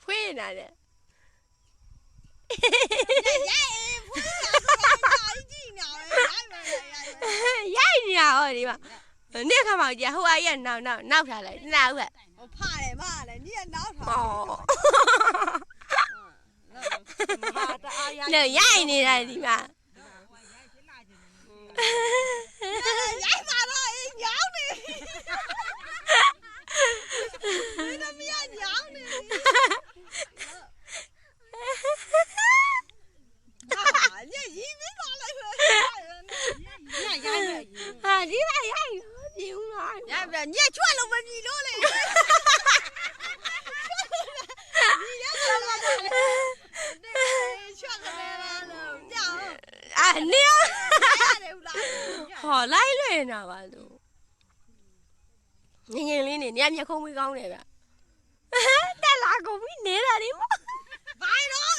ဖွေးနေတာလေရိုက်နေတာဟောဒီမှာနေ့ခါမှကြာဟိုအကြီးကနောက်ထားလိုက်နောက်ဟဲ့ဖားတယ်မလည်းညီကနောက်ထားလေရိုက်နေတာဒီမှာရိုက်ပါတော့ညောင်းနေမင်းမရညောင်းနေညရီမင်းပါလိုက်ပဲညရိုက်နေဟာဒီပါရိုက်ပြူးလားညပြညချွတ်လို့မမြည်လို့လေနေဟောလိုက်လွင်တာပါသူငငယ်လေးနေညမျက်ခုံးမကောင်းတယ်ဗျတက်လာကုန်ပြီနေတာဒီမဘိုင်တော့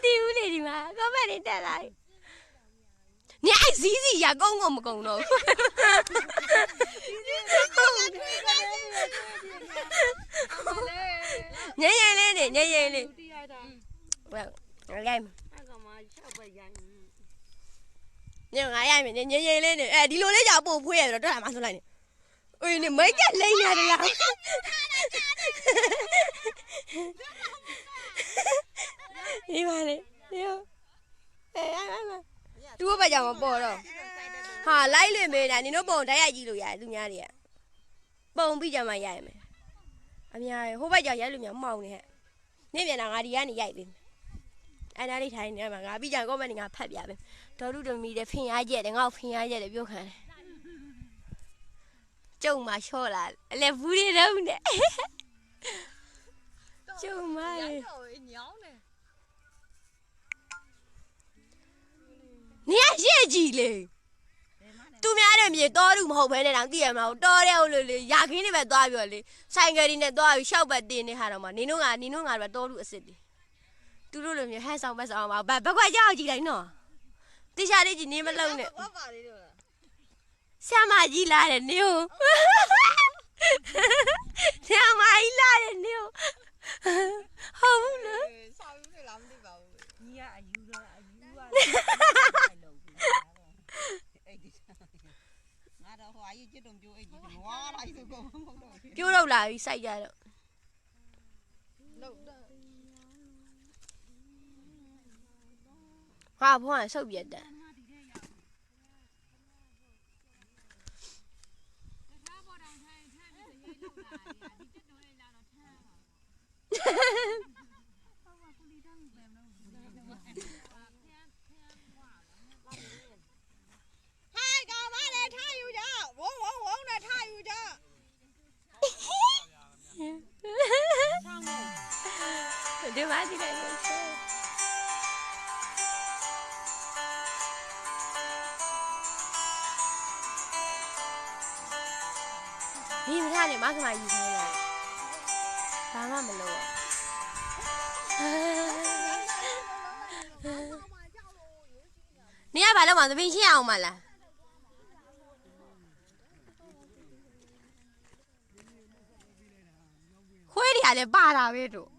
တီးဦးလေဒီမှာကောမက်နေတက်လာညအိုက်စီးစီရကုန်းကုန်မကုန်တော့ညရင်လေးနေညရင်လေးဟုတ်ရိုက်မညငါရိုက်မယ်ညရင်လေးနေဒီလိုလေးကြောက်ပို့ဖွေးရတော့တက်လာမှဆိုလိုက်နေအေးနေမိတ်ကလိမ့်နေတယ်လားဒီပါလေရောတူဘက်ကြောင်မပေါ်တော့ဟာလိုက်လွင်မေးတာနင်တို့ပုံတိုက်ရိုက်ကြည့်လို့ရတယ်သူများတွေကပုံပြီးကြမှာရိုက်မယ်အများဟိုဘက်ကြောင်ရိုက်လို့များမောင်းနေဟဲ့နေပြန်တာငါဒီကနေရိုက်ပြီအဲ့ဒါလေးထိုင်နေမှာငါပြီးကြကောမန့်ငါဖတ်ပြပဲဒေါ်လူတမီတဲ့ဖင်အားကျက်တယ်ငါ့ကိုဖင်အားကျက်တယ်ပြောခံတယ်ကျုံမှာချော့လာအလဲဘူးတွေတော့နဲ့ကျုံမှာညောင်းနေနေရရဲ့ကြီးလေသူများတဲ့မြေတော်လူမဟုတ်ဘဲနဲ့တောင်သိရမလားတော်တဲ့ဟုတ်လို့လေရာခင်းတွေပဲသွားပြီးတော့လေဆိုင်ကယ်တွေနဲ့သွားပြီးရှောက်ပတ်တင်နေဟာတော့မှနင်တို့ကတော်လူအစ်စ်တွေသူတို့လိုမျိုးဟန်ဆောင်ပတ်ဆောင်ပါဘက်ခွက်ကြောက်ကြည့်လိုက်နော်တိချာလေးကြီးနေမလုံးနဲ့ဆရာမကြီးလာတယ်နေဟုတ်ဆရာမကြီးလာတယ်နေဟုတ်ဘူးနော်စာယူနေလားမသိပါဘူးညီကအယူကအဲ့ဒီငါတော့ဟိုအယူကျွတ်တုံပြိုးအဲ့ဒီဝါလိုက်ဆိုကုန်မဟုတ်တော့ပြိုးတော့လာပြီးစိုက်ကြတော့ဟာဘွားဆုပ်ပြတ်တယ်ဒီမှာဒီလိုက်ဒီမထားနဲ့မကမယူထားလိုက်ဘာမှမလုပ်နေရဘာလို့မှသပင်းရှင်းအောင်မလားခွေးတွေကလည်းပါတာပဲတို့